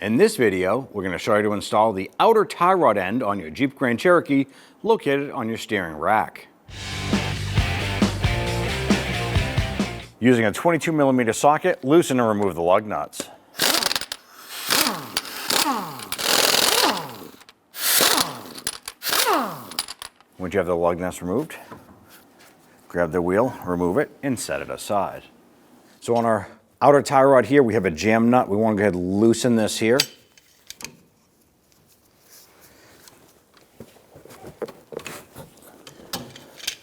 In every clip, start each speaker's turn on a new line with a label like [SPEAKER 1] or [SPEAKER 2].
[SPEAKER 1] In this video, we're going to show you to install the outer tie rod end on your Jeep Grand Cherokee located on your steering rack. Using a 22mm socket, loosen and remove the lug nuts. Once you have the lug nuts removed, grab the wheel, remove it, and set it aside. So on our outer tie rod here, we have a jam nut. We want to go ahead and loosen this here.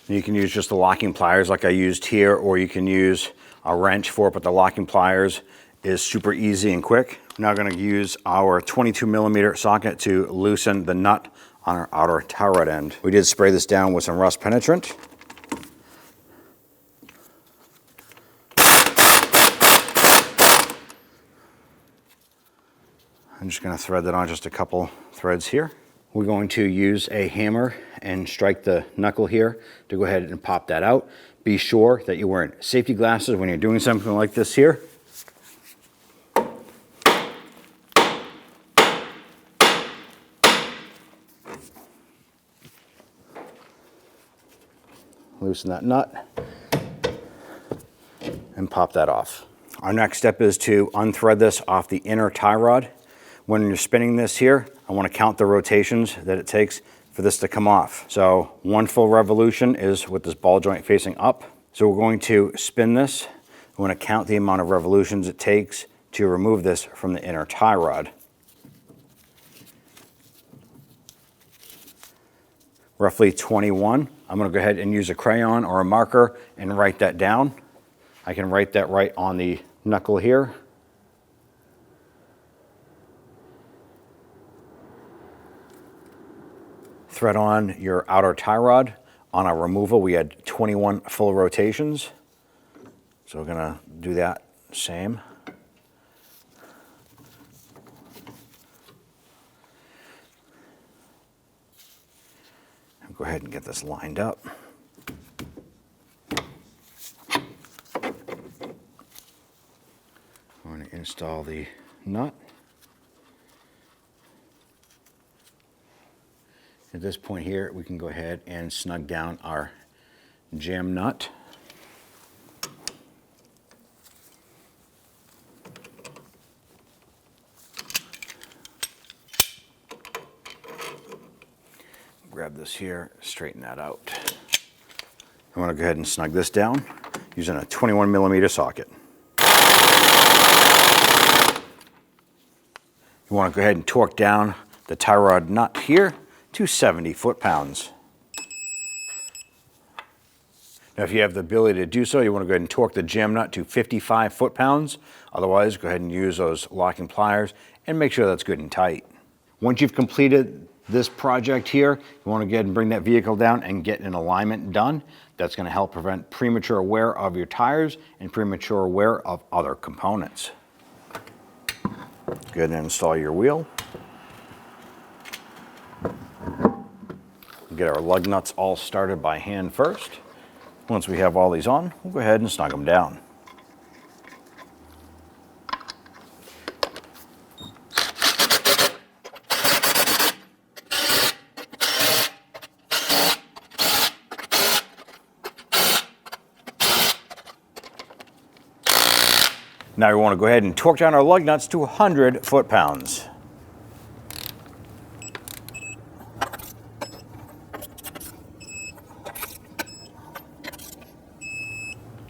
[SPEAKER 1] You can use just the locking pliers like I used here, or you can use a wrench for it, but the locking pliers is super easy and quick. We're now going to use our 22mm socket to loosen the nut on our outer tie rod end. We did spray this down with some rust penetrant. I'm just going to thread that on just a couple threads here. We're going to use a hammer and strike the knuckle here to go ahead and pop that out. Be sure that you're wearing safety glasses when you're doing something like this here. Loosen that nut and pop that off. Our next step is to unthread this off the inner tie rod. When you're spinning this here, I want to count the rotations that it takes for this to come off. So one full revolution is with this ball joint facing up. So we're going to spin this. We want to count the amount of revolutions it takes to remove this from the inner tie rod. Roughly 21. I'm going to go ahead and use a crayon or a marker and write that down. I can write that right on the knuckle here. Thread on your outer tie rod. On our removal, we had 21 full rotations. So we're gonna do that same. Go ahead and get this lined up. I'm going to install the nut. At this point here, we can go ahead and snug down our jam nut. Grab this here, straighten that out. I want to go ahead and snug this down using a 21mm socket. You want to go ahead and torque down the tie rod nut here to 70 foot-pounds. Now if you have the ability to do so, you want to go ahead and torque the jam nut to 55 foot-pounds. Otherwise, go ahead and use those locking pliers and make sure that's good and tight. Once you've completed this project here, you want to go ahead and bring that vehicle down and get an alignment done. That's going to help prevent premature wear of your tires and premature wear of other components. Go ahead and install your wheel. Get our lug nuts all started by hand first. Once we have all these on, we'll go ahead and snug them down. Now we want to go ahead and torque down our lug nuts to 100 foot-pounds.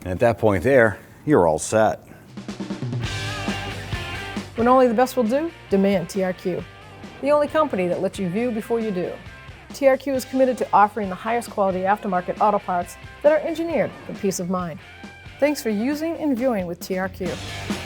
[SPEAKER 1] And at that point there, you're all set.
[SPEAKER 2] When only the best will do, demand TRQ. The only company that lets you view before you do. TRQ is committed to offering the highest quality aftermarket auto parts that are engineered for peace of mind. Thanks for using and viewing with TRQ.